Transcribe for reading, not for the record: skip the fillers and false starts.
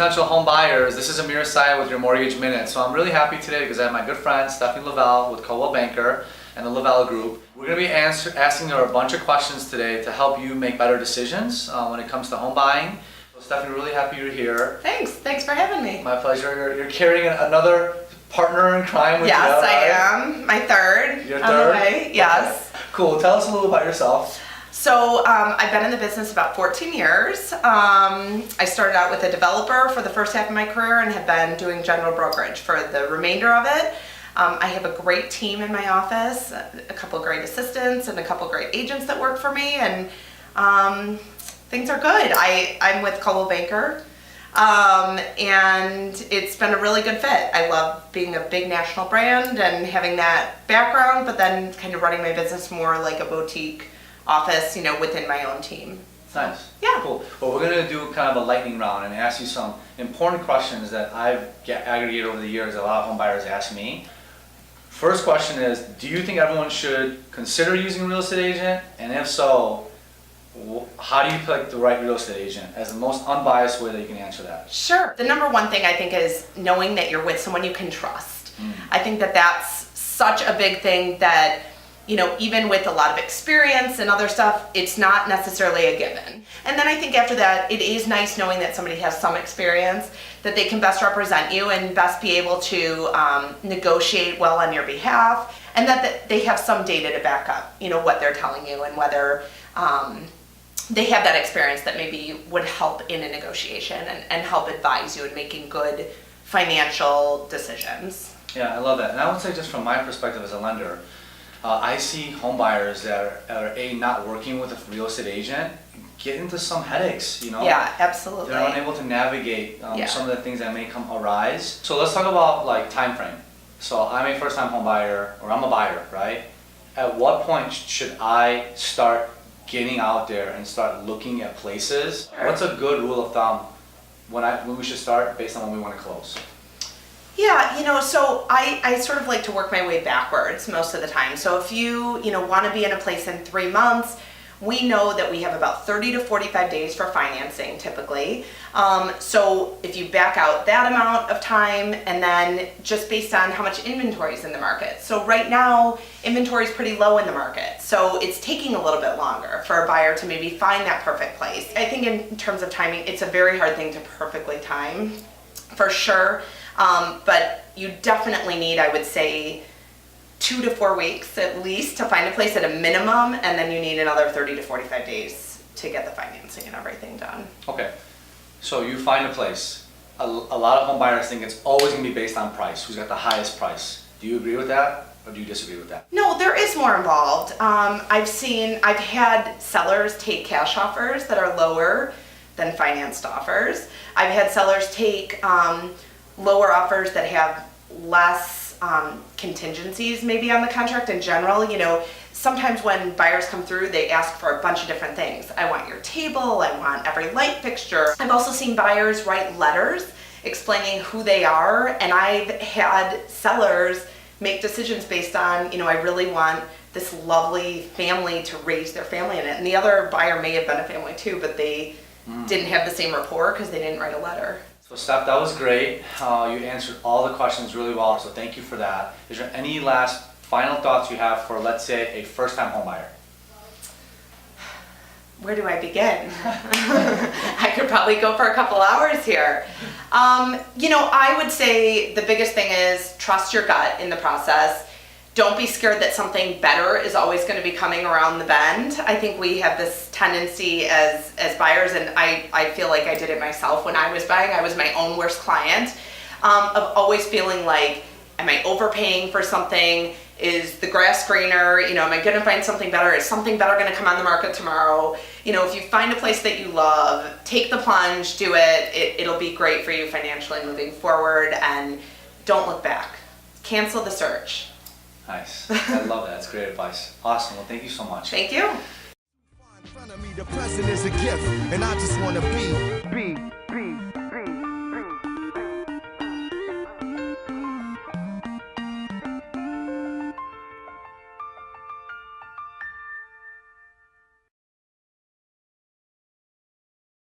potential home buyers. This is Amir, Syed with your Mortgage Minute. So I'm really happy today because I have my good friend Stefanie Lavelle with Coldwell Banker and the Lavelle Group. We're going to be asking her a bunch of questions today to help you make better decisions when it comes to home buying. So Stefanie, really happy you're here. Thanks for having me. My pleasure. You're carrying another partner in crime with you. Yes, I am. My third. Your on third? the way. Yes. Okay. Cool. Tell us a little about yourself. So I've been in the business about 14 years. I started out with a developer for the first half of my career and have been doing general brokerage for the remainder of it. I have a great team in my office, a couple great assistants and a couple great agents that work for me, and things are good. I'm with Coldwell Banker, and it's been a really good fit. I love being a big national brand and having that background, but then kind of running my business more like a boutique office, within my own team. Nice. Yeah. Cool. Well, we're going to do kind of a lightning round and ask you some important questions that I've aggregated over the years that a lot of home buyers ask me. First question is, do you think everyone should consider using a real estate agent? And if so, how do you pick the right real estate agent as the most unbiased way that you can answer that? Sure. The number one thing I think is knowing that you're with someone you can trust. I think that that's such a big thing that, even with a lot of experience and other stuff, it's not necessarily a given. And then I think after that, it is nice knowing that somebody has some experience, that they can best represent you and best be able to negotiate well on your behalf, and that they have some data to back up, what they're telling you, and whether they have that experience that maybe would help in a negotiation and help advise you in making good financial decisions. Yeah, I love that. And I would say, just from my perspective as a lender, I see home buyers that are not working with a real estate agent get into some headaches, Yeah, absolutely. They're unable to navigate some of the things that may arise. So let's talk about time frame. So I'm a first time home buyer, or I'm a buyer, right? At what point should I start getting out there and start looking at places? Sure. What's a good rule of thumb when we should start based on when we want to close? Yeah, so I sort of like to work my way backwards most of the time. So if you, want to be in a place in 3 months, we know that we have about 30 to 45 days for financing typically. So if you back out that amount of time, and then just based on how much inventory is in the market. So right now, inventory is pretty low in the market. So it's taking a little bit longer for a buyer to maybe find that perfect place. I think in terms of timing, it's a very hard thing to perfectly time, for sure. But you definitely need, I would say, 2 to 4 weeks at least to find a place at a minimum, and then you need another 30 to 45 days to get the financing and everything done. Okay, so you find a place. A lot of home buyers think it's always going to be based on price. Who's got the highest price? Do you agree with that, or do you disagree with that? No, there is more involved. I've had sellers take cash offers that are lower than financed offers. I've had sellers take lower offers that have less contingencies maybe on the contract in general. Sometimes when buyers come through, they ask for a bunch of different things. I want your table, I want every light fixture. I've also seen buyers write letters explaining who they are, and I've had sellers make decisions based on, I really want this lovely family to raise their family in it. And the other buyer may have been a family too, but they didn't have the same rapport because they didn't write a letter. So Steph, that was great. You answered all the questions really well, so thank you for that. Is there any last final thoughts you have for, let's say, a first-time home buyer? Where do I begin? I could probably go for a couple hours here. I would say the biggest thing is trust your gut in the process. Don't be scared that something better is always going to be coming around the bend. I think we have this tendency as buyers, and I feel like I did it myself when I was buying. I was my own worst client, of always feeling like, am I overpaying for something? Is the grass greener? Am I going to find something better? Is something better going to come on the market tomorrow? If you find a place that you love, take the plunge, do it. It'll be great for you financially moving forward, and don't look back. Cancel the search. Nice. I love that. That's great advice. Awesome. Well, thank you so much. Thank you. In front of me, the present is a gift, and I just want to be.